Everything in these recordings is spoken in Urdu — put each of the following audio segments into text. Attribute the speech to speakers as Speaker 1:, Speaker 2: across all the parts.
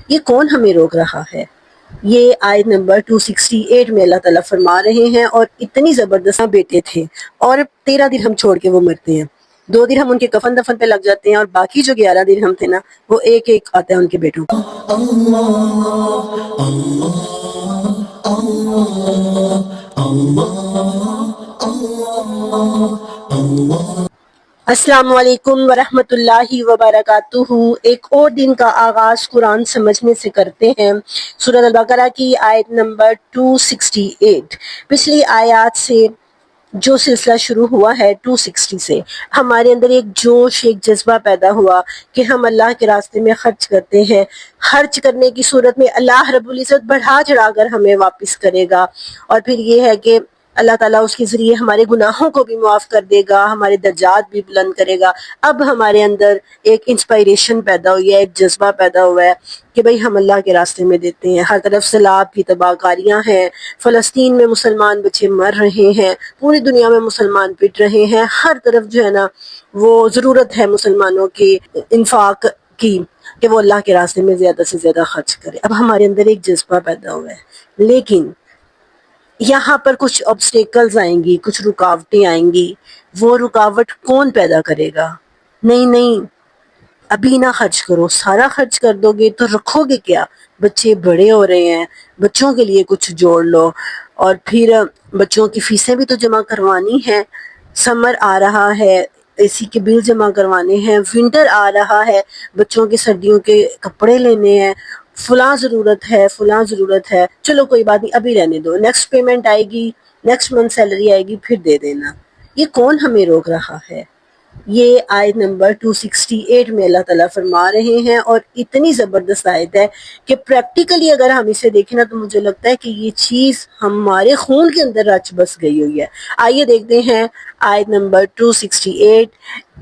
Speaker 1: یہ کون ہمیں روک رہا ہے؟ یہ آیت نمبر 268 میں اللہ تعالیٰ فرما رہے ہیں، اور اتنی زبردست بیٹے تھے اور 13 درہم چھوڑ کے وہ مرتے ہیں، 2 درہم ان کے کفن دفن پہ لگ جاتے ہیں، اور باقی جو 11 درہم تھے نا وہ ایک ایک آتا ہے ان کے بیٹوں کو۔ السلام علیکم ورحمۃ اللہ وبرکاتہ۔ ایک اور دن کا آغاز قرآن سمجھنے سے کرتے ہیں۔ سورۃ البقرہ کی آیت نمبر 268۔ پچھلی آیات سے جو سلسلہ شروع ہوا ہے 260 سے، ہمارے اندر ایک جوش، ایک جذبہ پیدا ہوا کہ ہم اللہ کے راستے میں خرچ کرتے ہیں۔ خرچ کرنے کی صورت میں اللہ رب العزت بڑھا چڑھا کر ہمیں واپس کرے گا، اور پھر یہ ہے کہ اللہ تعالیٰ اس کے ذریعے ہمارے گناہوں کو بھی معاف کر دے گا، ہمارے درجات بھی بلند کرے گا۔ اب ہمارے اندر ایک انسپائریشن پیدا ہوئی ہے، ایک جذبہ پیدا ہوا ہے کہ بھئی ہم اللہ کے راستے میں دیتے ہیں۔ ہر طرف سیلاب کی تباہ کاریاں ہیں، فلسطین میں مسلمان بچے مر رہے ہیں، پوری دنیا میں مسلمان پٹ رہے ہیں، ہر طرف جو ہے نا وہ ضرورت ہے مسلمانوں کی انفاق کی کہ وہ اللہ کے راستے میں زیادہ سے زیادہ خرچ کرے۔ اب ہمارے اندر ایک جذبہ پیدا ہوا ہے، لیکن یہاں پر کچھ آبسٹیکلز آئیں گی، کچھ رکاوٹیں آئیں گی۔ وہ رکاوٹ کون پیدا کرے گا؟ نہیں، ابھی نہ خرچ کرو، سارا خرچ کر دو گے تو رکھو گے کیا؟ بچے بڑے ہو رہے ہیں، بچوں کے لیے کچھ جوڑ لو، اور پھر بچوں کی فیسیں بھی تو جمع کروانی ہیں، سمر آ رہا ہے، اے سی کے بل جمع کروانے ہیں، ونٹر آ رہا ہے، بچوں کے سردیوں کے کپڑے لینے ہیں، فلاں ضرورت ہے، چلو کوئی بات نہیں ابھی رہنے دو، نیکسٹ پیمنٹ آئے گی، نیکسٹ منتھ سیلری آئے گی پھر دے دینا۔ یہ کون ہمیں روک رہا ہے؟ یہ آیت نمبر 268 میں اللہ تعالیٰ فرما رہے ہیں، اور اتنی زبردست آیت ہے کہ پریکٹیکلی اگر ہم اسے دیکھیں نا تو مجھے لگتا ہے کہ یہ چیز ہمارے خون کے اندر رچ بس گئی ہوئی ہے۔ آئیے دیکھتے ہیں آیت نمبر 268،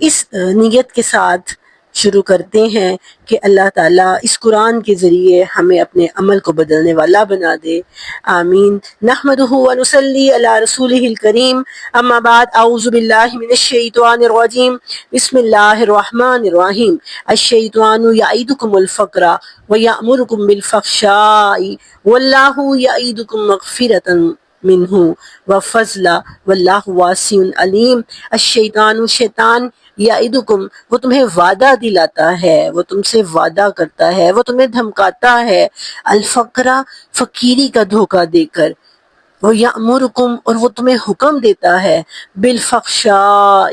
Speaker 1: اس نیت کے ساتھ شروع کرتے ہیں کہ اللہ تعالیٰ اس قرآن کے ذریعے ہمیں اپنے عمل کو بدلنے والا بنا دے، آمین۔ نحمدہ ونصلی علی رسولہ الکریم، اما بعد، اعوذ باللہ من الشیطان الرجیم، بسم اللہ الرحمن الرحیم۔ الشیطان یعدکم الفقر ویأمرکم بالفحشاء واللہ یعدکم مغفرۃ منہ وفضل واللہ واسع علیم۔ الشیطان، شیطان، یعدکم، وہ تمہیں وعدہ دلاتا ہے، وہ تم سے وعدہ کرتا ہے، وہ تمہیں دھمکاتا ہے، الفقر، فقیری کا دھوکہ دے کر، وہ یأمرکم، اور وہ تمہیں حکم دیتا ہے، بالفحشاء،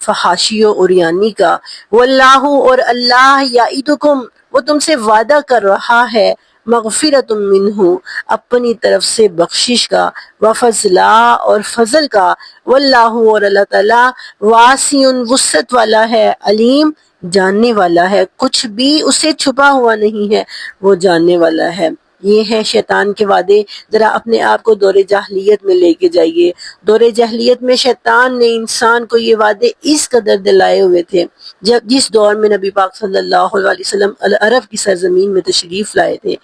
Speaker 1: فحاشی و عریانی کا، واللہ، اور اللہ، یعدکم، وہ تم سے وعدہ کر رہا ہے، مغفرۃ منہ، اپنی طرف سے بخشش کا، وفضلا، اور فضل کا، واللہ، اور اللہ تعالیٰ، واسع، وسعت والا ہے، علیم، جاننے والا ہے، کچھ بھی اسے چھپا ہوا نہیں ہے، وہ جاننے والا ہے۔ یہ ہے شیطان کے وعدے۔ ذرا اپنے آپ کو دور جاہلیت میں لے کے جائیے۔ دور جاہلیت میں شیطان نے انسان کو یہ وعدے اس قدر دلائے ہوئے تھے، جس دور میں نبی پاک صلی اللہ علیہ وسلم عرب کی سرزمین میں تشریف لائے تھے،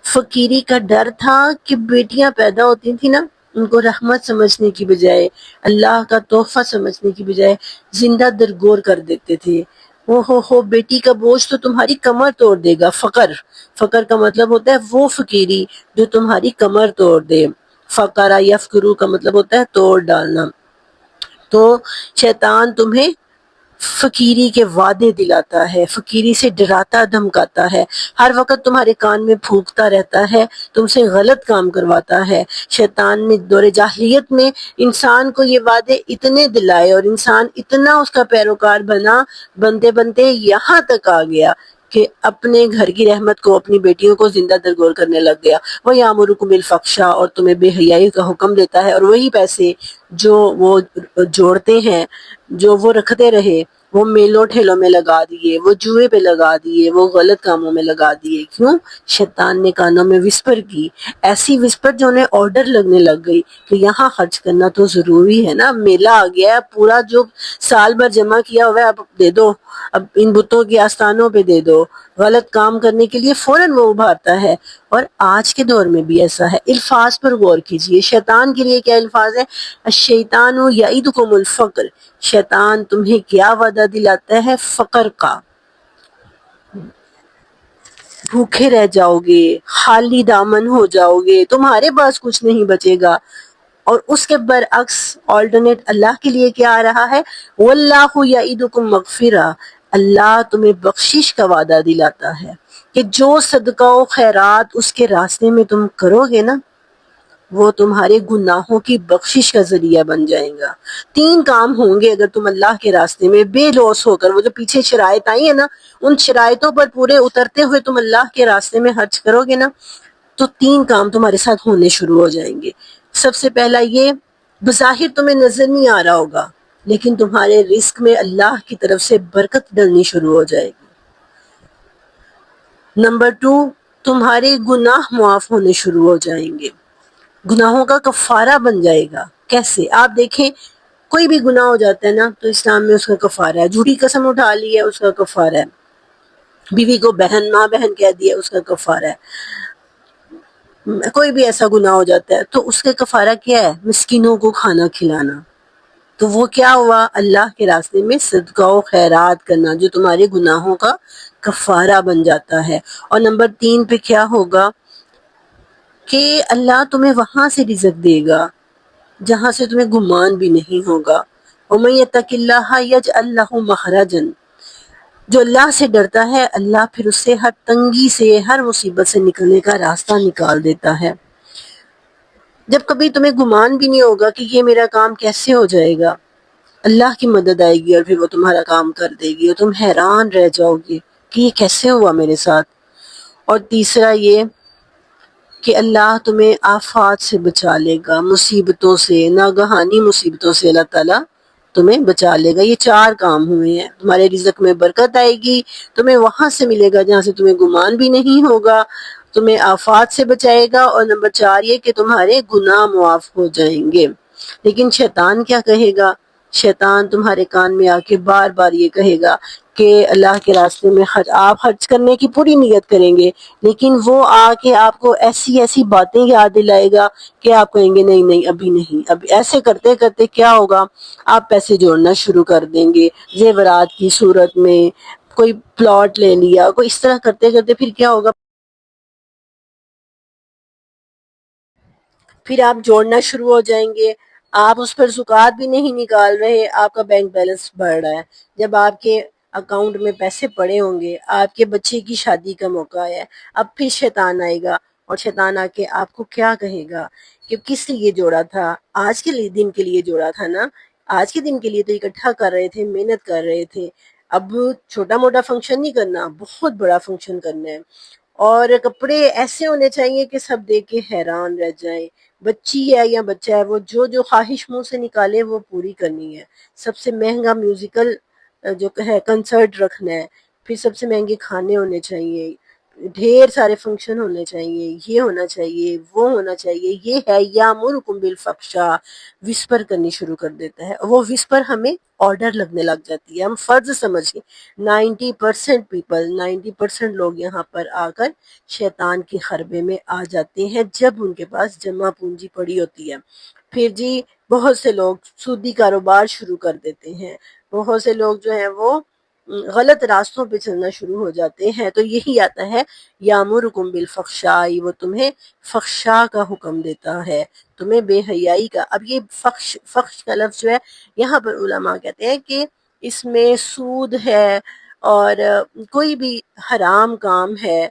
Speaker 1: فقیری کا ڈر تھا کہ بیٹیاں پیدا ہوتی تھیں نا، ان کو رحمت سمجھنے کی بجائے، اللہ کا تحفہ سمجھنے کی بجائے زندہ درگور کر دیتے تھے۔ ہو بیٹی کا بوجھ تو تمہاری کمر توڑ دے گا۔ فقر کا مطلب ہوتا ہے وہ فقیری جو تمہاری کمر توڑ دے۔ فقرہ یفقرو کا مطلب ہوتا ہے توڑ ڈالنا۔ تو شیطان تمہیں فقیری کے وعدے دلاتا ہے، فقیری سے ڈراتا دھمکاتا ہے، ہر وقت تمہارے کان میں پھونکتا رہتا ہے، تم سے غلط کام کرواتا ہے۔ شیطان نے دور جاہلیت میں انسان کو یہ وعدے اتنے دلائے، اور انسان اتنا اس کا پیروکار بنتے بنتے یہاں تک آ گیا کہ اپنے گھر کی رحمت کو، اپنی بیٹیوں کو زندہ درگور کرنے لگ گیا۔ وَيَأْمُرُكُم بِالْفَحْشَاء، اور تمہیں بے حیائی کا حکم دیتا ہے، اور وہی پیسے جو وہ جوڑتے ہیں، جو وہ رکھتے رہے، وہ میلوں ٹھیلوں میں لگا دیے، وہ جوئے پہ لگا دیے، وہ غلط کاموں میں لگا دیے۔ کیوں؟ شیطان نے کانوں میں وسپر کی، ایسی وسپر جو انہیں آرڈر لگنے لگ گئی کہ یہاں خرچ کرنا تو ضروری ہے نا، میلہ آ گیا ہے، پورا جو سال بھر جمع کیا ہوا ہے اب دے دو، اب ان بتوں کے آستانوں پہ دے دو۔ غلط کام کرنے کے لیے فوراً وہ ابھارتا ہے، اور آج کے دور میں بھی ایسا ہے۔ الفاظ پر غور کیجئے، شیطان کے لیے کیا الفاظ ہے؟ الشیطان یعدکم الفقر، شیطان تمہیں کیا وعدہ دلاتا ہے؟ فقر کا۔ بھوکے رہ جاؤ گے، خالی دامن ہو جاؤ گے، تمہارے پاس کچھ نہیں بچے گا۔ اور اس کے برعکس آلٹرنیٹ اللہ کے لیے کیا آ رہا ہے؟ واللہ یعدکم مغفرہ، اللہ تمہیں بخشش کا وعدہ دلاتا ہے کہ جو صدقہ و خیرات اس کے راستے میں تم کرو گے نا، وہ تمہارے گناہوں کی بخشش کا ذریعہ بن جائے گا۔ 3 کام ہوں گے اگر تم اللہ کے راستے میں بے لوث ہو کر، وہ جو پیچھے شرائط آئی ہیں نا، ان شرائطوں پر پورے اترتے ہوئے تم اللہ کے راستے میں خرچ کرو گے نا، تو 3 کام تمہارے ساتھ ہونے شروع ہو جائیں گے۔ سب سے پہلا یہ، بظاہر تمہیں نظر نہیں آ رہا ہوگا لیکن تمہارے رزق میں اللہ کی طرف سے برکت ڈلنی شروع ہو جائے گی۔ نمبر 2، تمہارے گناہ معاف ہونے شروع ہو جائیں گے، گناہوں کا کفارہ بن جائے گا۔ کیسے؟ آپ دیکھیں، کوئی بھی گناہ ہو جاتا ہے نا تو اسلام میں اس کا کفارہ ہے۔ جھوٹی قسم اٹھا لی ہے، اس کا کفارہ ہے۔ بیوی کو بہن، ماں بہن کہہ دیا، اس کا کفارہ ہے۔ کوئی بھی ایسا گناہ ہو جاتا ہے تو اس کا کفارہ کیا ہے؟ مسکینوں کو کھانا کھلانا۔ تو وہ کیا ہوا؟ اللہ کے راستے میں صدقہ و خیرات کرنا، جو تمہارے گناہوں کا کفارہ بن جاتا ہے۔ اور نمبر 3 پہ کیا ہوگا کہ اللہ تمہیں وہاں سے رزق دے گا جہاں سے تمہیں گمان بھی نہیں ہوگا۔ وَمَن يَتَّقِ اللَّهَ يَجْعَل لَّهُ مَخْرَجًا، جو اللہ سے ڈرتا ہے اللہ پھر اس سے ہر تنگی سے، ہر مصیبت سے نکلنے کا راستہ نکال دیتا ہے۔ جب کبھی تمہیں گمان بھی نہیں ہوگا کہ یہ میرا کام کیسے ہو جائے گا، اللہ کی مدد آئے گی اور پھر وہ تمہارا کام کر دے گی اور تم حیران رہ جاؤ گے کہ یہ کیسے ہوا میرے ساتھ۔ اور تیسرا یہ کہ اللہ تمہیں آفات سے بچا لے گا، مصیبتوں سے، ناگہانی مصیبتوں سے اللہ تعالیٰ تمہیں بچا لے گا۔ یہ 4 کام ہوئے ہیں۔ تمہارے رزق میں برکت آئے گی، تمہیں وہاں سے ملے گا جہاں سے تمہیں گمان بھی نہیں ہوگا، تمہیں آفات سے بچائے گا، اور نمبر 4 یہ کہ تمہارے گناہ معاف ہو جائیں گے۔ لیکن شیطان کیا کہے گا؟ شیطان تمہارے کان میں آ کے بار بار یہ کہے گا کہ اللہ کے راستے میں آپ خرچ کرنے کی پوری نیت کریں گے، لیکن وہ آ کے آپ کو ایسی ایسی باتیں یاد دلائے گا کہ آپ کہیں گے نہیں نہیں ابھی نہیں۔ اب ایسے کرتے کرتے کیا ہوگا؟ آپ پیسے جوڑنا شروع کر دیں گے زیورات کی صورت میں، کوئی پلاٹ لے لیا، کوئی اس طرح کرتے کرتے پھر کیا ہوگا؟ پھر آپ جوڑنا شروع ہو جائیں گے، آپ اس پر زکوٰۃ بھی نہیں نکال رہے، آپ کا بینک بیلنس بڑھ رہا ہے۔ جب آپ کے اکاؤنٹ میں پیسے پڑے ہوں گے، آپ کے بچے کی شادی کا موقع ہے، اب پھر شیطان آئے گا اور شیطان آ کے آپ کو کیا کہے گا کہ کس لیے جوڑا تھا؟ آج کے دن کے لیے جوڑا تھا نا، آج کے دن کے لیے تو اکٹھا کر رہے تھے، محنت کر رہے تھے، اب چھوٹا موٹا فنکشن نہیں کرنا، بہت بڑا فنکشن کرنا ہے۔ اور کپڑے ایسے ہونے چاہیے کہ سب دیکھ کے حیران رہ جائیں۔ بچی ہے یا بچہ ہے، وہ جو جو خواہش منہ سے نکالے وہ پوری کرنی ہے۔ سب سے مہنگا میوزیکل جو ہے کنسرٹ رکھنا ہے، پھر سب سے مہنگے کھانے ہونے چاہیے، ڈھیر سارے فنکشن ہونے چاہیے، یہ ہونا چاہیے، وہ ہونا چاہیے۔ یہ ہے یامرکم بالفحشاء، وسپر کرنی شروع کر دیتا ہے۔ وہ وسپر ہمیں آرڈر لگنے لگ جاتی ہے، ہم فرض سمجھ کے 90% لوگ یہاں پر آ کر شیطان کے خربے میں آ جاتے ہیں جب ان کے پاس جمع پونجی پڑی ہوتی ہے۔ پھر جی بہت سے لوگ سودی کاروبار شروع کر دیتے ہیں، بہت سے لوگ جو ہیں وہ غلط راستوں پہ چلنا شروع ہو جاتے ہیں۔ تو یہی آتا ہے یامرکم بالفحشاء، وہ تمہیں فحشاء کا حکم دیتا ہے، تمہیں بے حیائی کا۔ اب یہ فحش کا لفظ جو ہے، یہاں پر علماء کہتے ہیں کہ اس میں سود ہے اور کوئی بھی حرام کام ہے،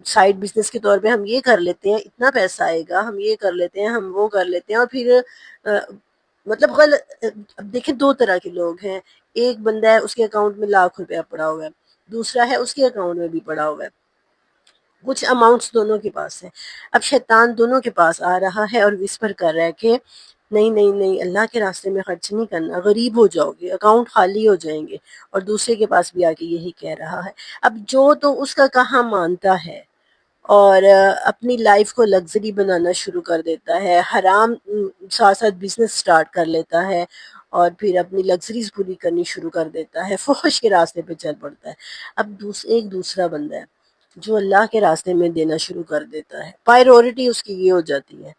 Speaker 1: سائیڈ بزنس کے طور پہ ہم یہ کر لیتے ہیں، اتنا پیسہ آئے گا، ہم یہ کر لیتے ہیں، ہم وہ کر لیتے ہیں، اور پھر مطلب غلط۔ اب دیکھیں 2 طرح کے لوگ ہیں، ایک بندہ ہے اس کے اکاؤنٹ میں لاکھ روپیہ پڑا ہوا ہے، دوسرا ہے اس کے اکاؤنٹ میں بھی پڑا ہوا ہے، کچھ اماؤنٹس دونوں کے پاس ہیں۔ اب شیطان دونوں کے پاس آ رہا ہے اور وسپر کر رہا ہے کہ نہیں نہیں نہیں، اللہ کے راستے میں خرچ نہیں کرنا، غریب ہو جاؤ گے، اکاؤنٹ خالی ہو جائیں گے، اور دوسرے کے پاس بھی آ کے یہی کہہ رہا ہے۔ اب جو تو اس کا کہاں مانتا ہے اور اپنی لائف کو لگژری بنانا شروع کر دیتا ہے، حرام ساتھ ساتھ بزنس سٹارٹ کر لیتا ہے اور پھر اپنی لگژریز پوری کرنی شروع کر دیتا ہے، فحش کے راستے پہ چل پڑتا ہے۔ اب ایک دوسرا بندہ ہے جو اللہ کے راستے میں دینا شروع کر دیتا ہے، پائرورٹی اس کی یہ ہو جاتی ہے۔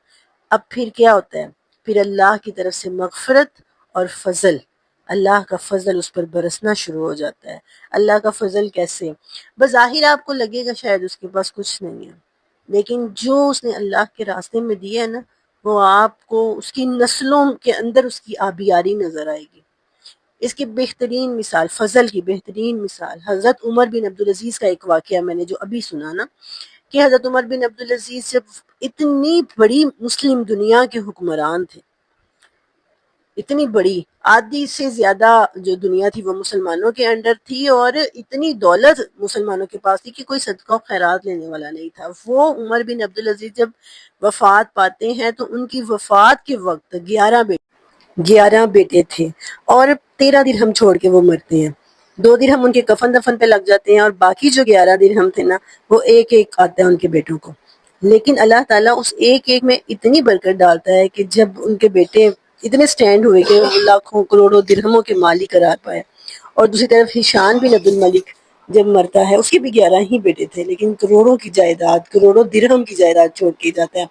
Speaker 1: اب پھر کیا ہوتا ہے؟ پھر اللہ کی طرف سے مغفرت اور فضل، اللہ کا فضل اس پر برسنا شروع ہو جاتا ہے۔ اللہ کا فضل کیسے؟ بظاہر آپ کو لگے گا شاید اس کے پاس کچھ نہیں ہے، لیکن جو اس نے اللہ کے راستے میں دیا ہے نا، وہ آپ کو اس کی نسلوں کے اندر اس کی آبیاری نظر آئے گی۔ اس کی بہترین مثال، فضل کی بہترین مثال، حضرت عمر بن عبدالعزیز کا ایک واقعہ میں نے جو ابھی سنا نا، کہ حضرت عمر بن عبدالعزیز جب اتنی بڑی مسلم دنیا کے حکمران تھے، اتنی بڑی، آدھی سے زیادہ جو دنیا تھی وہ مسلمانوں کے انڈر تھی، اور اتنی دولت مسلمانوں کے پاس تھی کہ کوئی صدقہ و خیرات لینے والا نہیں تھا۔ وہ عمر بن عبدالعزیز جب وفات پاتے ہیں تو ان کی وفات کے وقت 11 بیٹے تھے، اور 13 درہم چھوڑ کے وہ مرتے ہیں۔ 2 درہم ان کے کفن دفن پہ لگ جاتے ہیں، اور باقی جو 11 درہم تھے نا، وہ ایک ایک آتا ہے ان کے بیٹوں کو۔ لیکن اللہ تعالیٰ اس ایک ایک میں اتنی برکت ڈالتا ہے کہ جب ان کے بیٹے اتنے سٹینڈ ہوئے کہ وہ لاکھوں کروڑوں درہموں کے مالک قرار پائے، اور دوسری طرف ہشام بن عبد الملک جب مرتا ہے، اس کے بھی 11 ہی بیٹے تھے، لیکن کروڑوں کی جائیداد، کروڑوں درہم کی جائیداد چھوڑ کے جاتا ہے،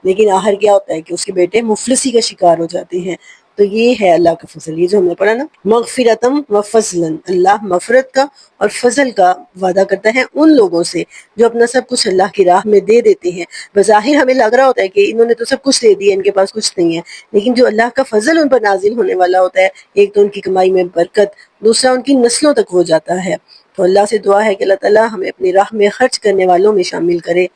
Speaker 1: لیکن آخر کیا ہوتا ہے کہ اس کے بیٹے مفلسی کا شکار ہو جاتے ہیں۔ تو یہ ہے اللہ کا فضل، یہ جو ہم نے پڑھا نا، مغفرتم و فضلن، اللہ مغفرت کا اور فضل کا وعدہ کرتا ہے ان لوگوں سے جو اپنا سب کچھ اللہ کی راہ میں دے دیتے ہیں۔ بظاہر ہمیں لگ رہا ہوتا ہے کہ انہوں نے تو سب کچھ دے دیا، ان کے پاس کچھ نہیں ہے، لیکن جو اللہ کا فضل ان پر نازل ہونے والا ہوتا ہے، ایک تو ان کی کمائی میں برکت، دوسرا ان کی نسلوں تک وہ جاتا ہے۔ تو اللہ سے دعا ہے کہ اللہ تعالیٰ ہمیں اپنی راہ میں خرچ کرنے والوں میں شامل کرے۔